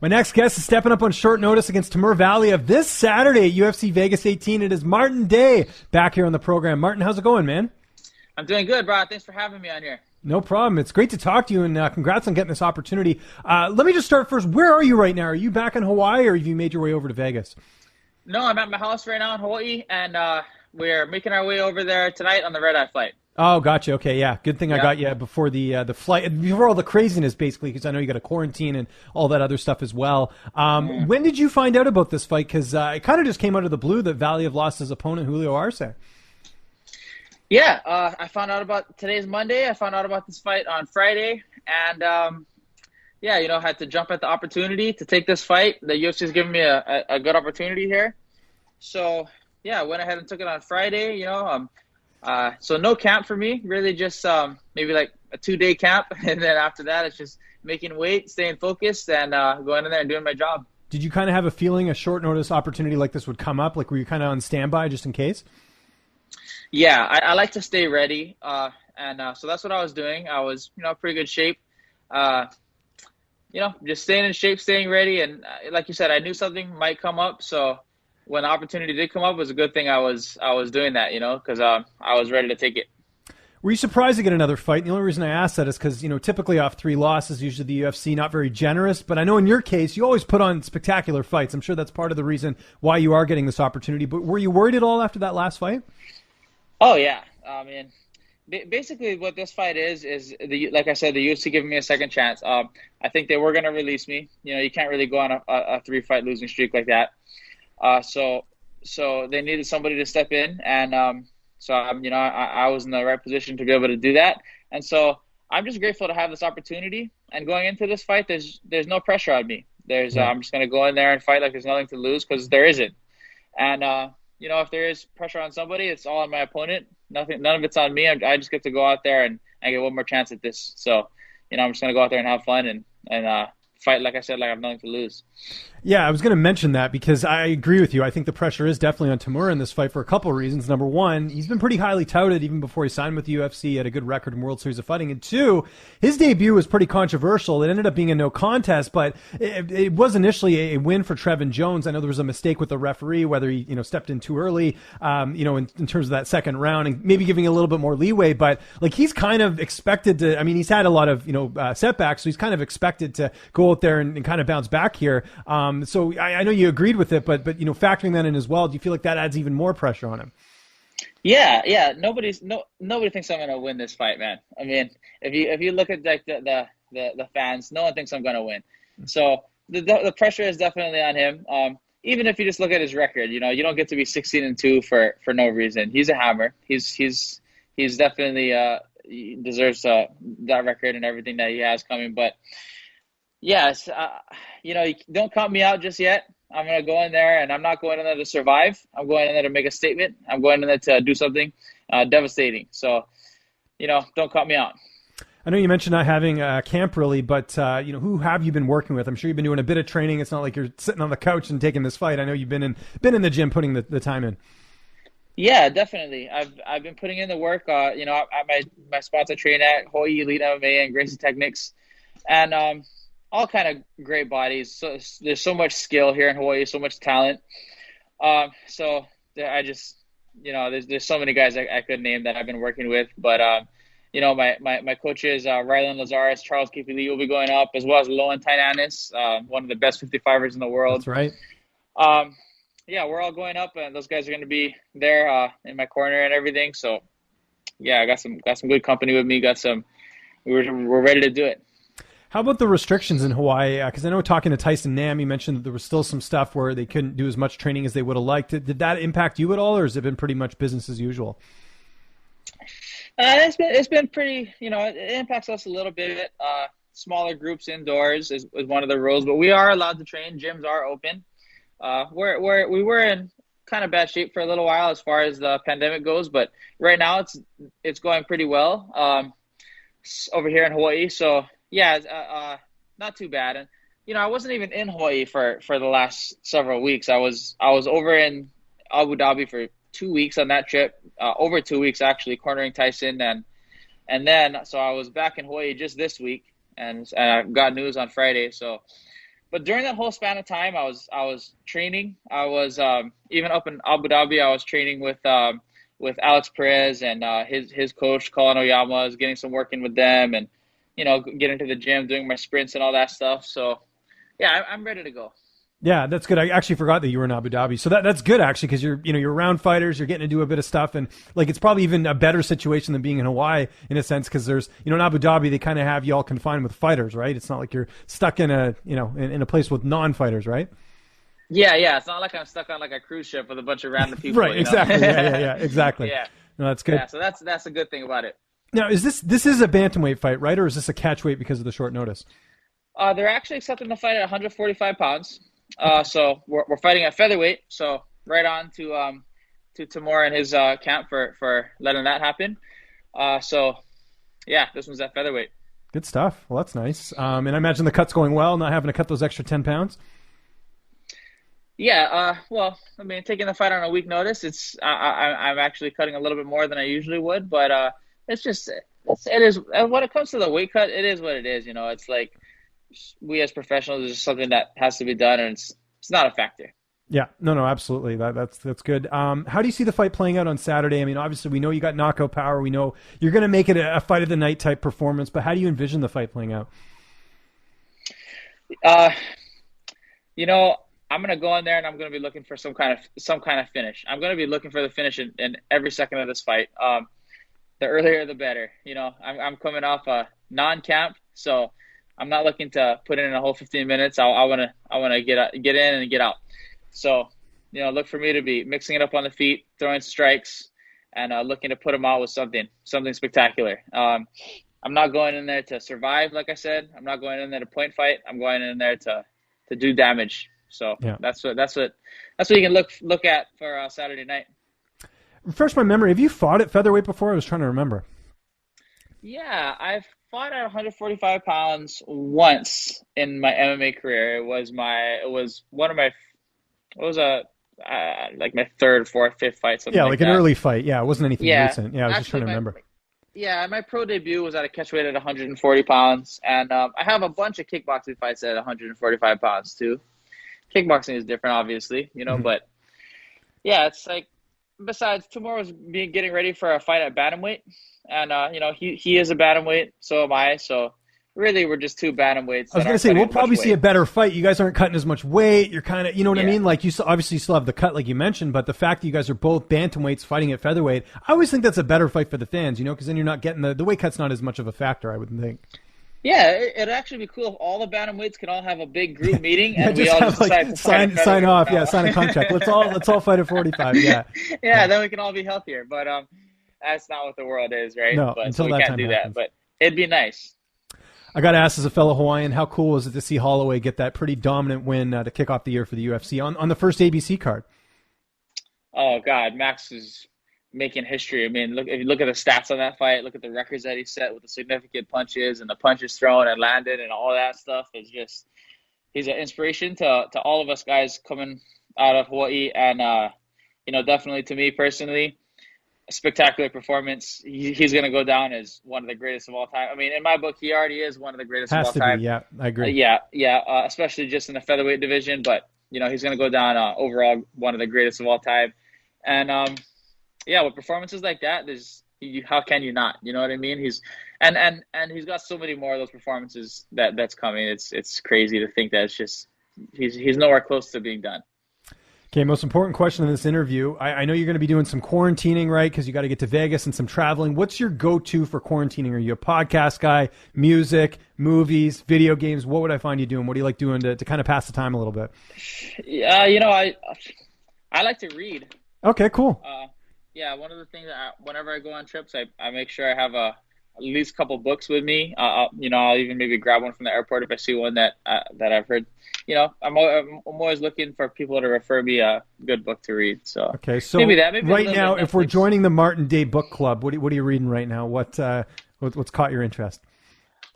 My next guest is stepping up on short notice against Timur Valiev this Saturday at UFC Vegas 18. It is Martin Day back here on the program. Martin, how's it going, man? I'm doing good, bro. Thanks for having me on here. No problem. It's great to talk to you, and congrats on getting this opportunity. Let me just start first. Where are you right now? Are you back in Hawaii, or have you made your way over to Vegas? No, I'm at my house right now in Hawaii, and we're making our way over there tonight on the red-eye flight. Oh, gotcha. Okay, yeah. Good thing I got you before the flight, before all the craziness, basically, because I know you got a quarantine and all that other stuff as well. When did you find out about this fight? Because it kind of just came out of the blue that Valiev lost his opponent, Julio Arce. Yeah, I found out about today's Monday. I found out about this fight on Friday, and had to jump at the opportunity to take this fight. The UFC is giving me a good opportunity here, so I went ahead and took it on Friday. So no camp for me, really just maybe like a 2-day camp. And then after that, it's just making weight, staying focused, and going in there and doing my job. Did you kind of have a feeling a short notice opportunity like this would come up? Like, were you kind of on standby just in case? Yeah, I like to stay ready. So that's what I was doing. I was, pretty good shape. Just staying in shape, staying ready. And like you said, I knew something might come up. So when the opportunity did come up, it was a good thing I was doing that, because I was ready to take it. Were you surprised to get another fight? The only reason I asked that is because, typically off 3 losses, usually the UFC not very generous. But I know in your case, you always put on spectacular fights. I'm sure that's part of the reason why you are getting this opportunity. But were you worried at all after that last fight? Oh, yeah. I mean, basically what this fight is like I said, the UFC giving me a second chance. I think they were going to release me. You can't really go on a 3-fight losing streak like that. So they needed somebody to step in, and so I was in the right position to be able to do that. And so I'm just grateful to have this opportunity. And going into this fight, there's no pressure on me. I'm just going to go in there and fight like there's nothing to lose, because there isn't. And if there is pressure on somebody, it's all on my opponent. None of it's on me. I just get to go out there and get one more chance at this. So I'm just going to go out there and have fun and fight, like I said, like I have nothing to lose. Yeah, I was going to mention that because I agree with you. I think the pressure is definitely on Timur in this fight for a couple of reasons. Number one, he's been pretty highly touted even before he signed with the UFC. He had a good record in World Series of Fighting. And two, his debut was pretty controversial. It ended up being a no contest, but it was initially a win for Trevin Jones. I know there was a mistake with the referee, whether he stepped in too early, in terms of that second round, and maybe giving a little bit more leeway. But like, he's kind of expected to. I mean, he's had a lot of setbacks, so he's kind of expected to go out there and kind of bounce back here. So I know you agreed with it, but factoring that in as well, do you feel like that adds even more pressure on him? Yeah. Nobody thinks I'm gonna win this fight, man. I mean, if you look at like the fans, no one thinks I'm gonna win. So the pressure is definitely on him. Even if you just look at his record, you don't get to be 16-2 for no reason. He's a hammer. He's definitely he deserves that record and everything that he has coming, but. Yes, don't count me out just yet. I'm going to go in there, and I'm not going in there to survive. I'm going in there to make a statement. I'm going in there to do something devastating. So, don't count me out. I know you mentioned not having camp really, but, who have you been working with? I'm sure you've been doing a bit of training. It's not like you're sitting on the couch and taking this fight. I know you've been in the gym putting the time in. Yeah, definitely. I've been putting in the work, at my spots I train at, Hawaii Elite MMA and Gracie Techniques. And, all kind of great bodies. So there's so much skill here in Hawaii, so much talent. So I just, there's so many guys I could name that I've been working with. But, my coaches, Rylan Lazarus, Charles Kipili will be going up, as well as Loan Tainanis, one of the best 55ers in the world. That's right. We're all going up, and those guys are going to be there in my corner and everything. So, I got some good company with me. We're ready to do it. How about the restrictions in Hawaii? Because I know talking to Tyson Nam, you mentioned that there was still some stuff where they couldn't do as much training as they would have liked. Did that impact you at all, or has it been pretty much business as usual? It's been pretty, it impacts us a little bit. Smaller groups indoors is one of the rules, but we are allowed to train. Gyms are open. We were in kind of bad shape for a little while as far as the pandemic goes, but right now it's going pretty well over here in Hawaii. So. Yeah, not too bad. And, I wasn't even in Hawaii for the last several weeks. I was over in Abu Dhabi for 2 weeks on that trip, over 2 weeks actually, cornering Tyson. And then, so I was back in Hawaii just this week, and I got news on Friday. So, but during that whole span of time, I was training. I was even up in Abu Dhabi. I was training with Alex Perez and his coach Colin Oyama. I was getting some work in with them, and getting to the gym, doing my sprints and all that stuff. So yeah, I'm ready to go. Yeah, that's good. I actually forgot that you were in Abu Dhabi. So that's good actually, because you're around fighters, you're getting to do a bit of stuff, and like it's probably even a better situation than being in Hawaii in a sense, because there's in Abu Dhabi they kind of have you all confined with fighters, right? It's not like you're stuck in a in a place with non-fighters, right? Yeah, it's not like I'm stuck on like a cruise ship with a bunch of random people. Right, exactly. Yeah, exactly. Yeah, no, that's good. Yeah, so that's a good thing about it. Now, is this is a bantamweight fight, right, or is this a catchweight because of the short notice? They're actually accepting the fight at 145 pounds. So we're fighting at featherweight. So right on to Timur and his camp for letting that happen. So yeah, this one's at featherweight. Good stuff. Well, that's nice. And I imagine the cut's going well, not having to cut those extra 10 pounds. Yeah. Well, I mean, taking the fight on a week notice, I'm actually cutting a little bit more than I usually would, but it is when it comes to the weight cut, it is what it is. It's like, we as professionals, there's something that has to be done, and it's not a factor. Yeah, no, absolutely. That's good. How do you see the fight playing out on Saturday? I mean, obviously we know you got knockout power. We know you're going to make it a fight of the night type performance, but how do you envision the fight playing out? I'm going to go in there and I'm going to be looking for some kind of finish. I'm going to be looking for the finish in every second of this fight. The earlier the better. I'm coming off a non-camp, so I'm not looking to put in a whole 15 minutes. I want to get in and get out. So, look for me to be mixing it up on the feet, throwing strikes, and looking to put them out with something spectacular. I'm not going in there to survive, like I said. I'm not going in there to point fight. I'm going in there to do damage. So yeah. That's what you can look at for Saturday night. Refresh my memory. Have you fought at featherweight before? I was trying to remember. Yeah, I've fought at 145 pounds once in my MMA career. It was my third, fourth, fifth fight. Something like an that. early fight. Yeah, it wasn't anything recent. Yeah, I was just trying to remember. Yeah, my pro debut was at a catchweight at 140 pounds, and I have a bunch of kickboxing fights at 145 pounds too. Kickboxing is different, obviously, but yeah, it's like, besides, tomorrow's getting ready for a fight at bantamweight, and he is a bantamweight, so am I. So really, we're just two bantamweights. I was going to say, we'll probably see a better fight. You guys aren't cutting as much weight. You're kind of, you know what I mean? Like, you obviously still have the cut, like you mentioned, but the fact that you guys are both bantamweights fighting at featherweight, I always think that's a better fight for the fans, because then you're not getting the weight cut's not as much of a factor, I would think. Yeah, it'd actually be cool if all the bantamweights could all have a big group meeting and we all just decide to sign off. Yeah, sign a contract. Let's all fight at 45. Yeah. Yeah, then we can all be healthier. But that's not what the world is, right? No, but, until so we that can't time do happens. that. But it'd be nice. I got to ask, as a fellow Hawaiian, how cool was it to see Holloway get that pretty dominant win to kick off the year for the UFC on the first ABC card? Oh God, Max is making history. I mean, if you look at the stats on that fight, look at the records that he set with the significant punches and the punches thrown and landed and all that stuff. It's just, he's an inspiration to all of us guys coming out of Hawaii, and definitely to me personally, a spectacular performance. He's going to go down as one of the greatest of all time. I mean, in my book, he already is one of the greatest of all time. Yeah, I agree. Especially just in the featherweight division, but he's going to go down overall one of the greatest of all time. And with performances like that, how can you not? You know what I mean? He's got so many more of those performances that's coming. It's crazy to think that it's just he's nowhere close to being done. Okay, most important question in this interview. I know you're going to be doing some quarantining, right? Because you got to get to Vegas and some traveling. What's your go-to for quarantining? Are you a podcast guy, music, movies, video games? What would I find you doing? What do you like doing to kind of pass the time a little bit? Yeah, I like to read. Okay, cool. One of the things that whenever I go on trips, I make sure I have at least a couple books with me. I'll even maybe grab one from the airport if I see one that I've heard. I'm always looking for people to refer me a good book to read. So okay, so maybe right now, if we're joining the Martin Day Book Club, what are you reading right now? What's caught your interest?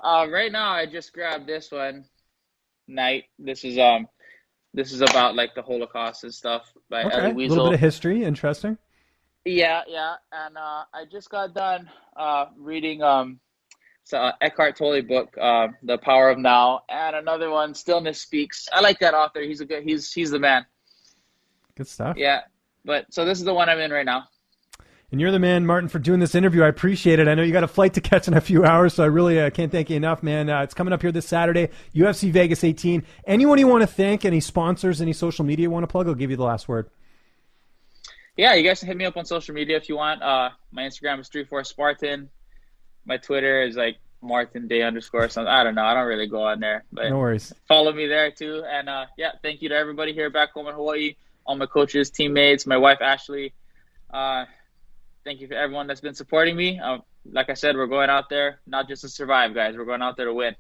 Right now, I just grabbed this one, Night. This is about like the Holocaust and stuff by Elie Wiesel. A little bit of history, interesting. Yeah, and I just got done reading It's Eckhart Tolle book, The Power of Now, and another one, Stillness Speaks. I like that author. He's the man. Good stuff. Yeah, but so this is the one I'm in right now. And you're the man, Martin, for doing this interview. I appreciate it. I know you got a flight to catch in a few hours, so I really can't thank you enough, man. It's coming up here this Saturday, UFC Vegas 18. Anyone you want to thank, any sponsors, any social media you want to plug, I'll give you the last word. Yeah, you guys can hit me up on social media if you want. My Instagram is 34Spartan. My Twitter is like Martin Day _. So I don't know. I don't really go on there. But no worries. Follow me there too. And yeah, thank you to everybody here back home in Hawaii, all my coaches, teammates, my wife Ashley. Thank you for everyone that's been supporting me. Like I said, we're going out there not just to survive, guys. We're going out there to win.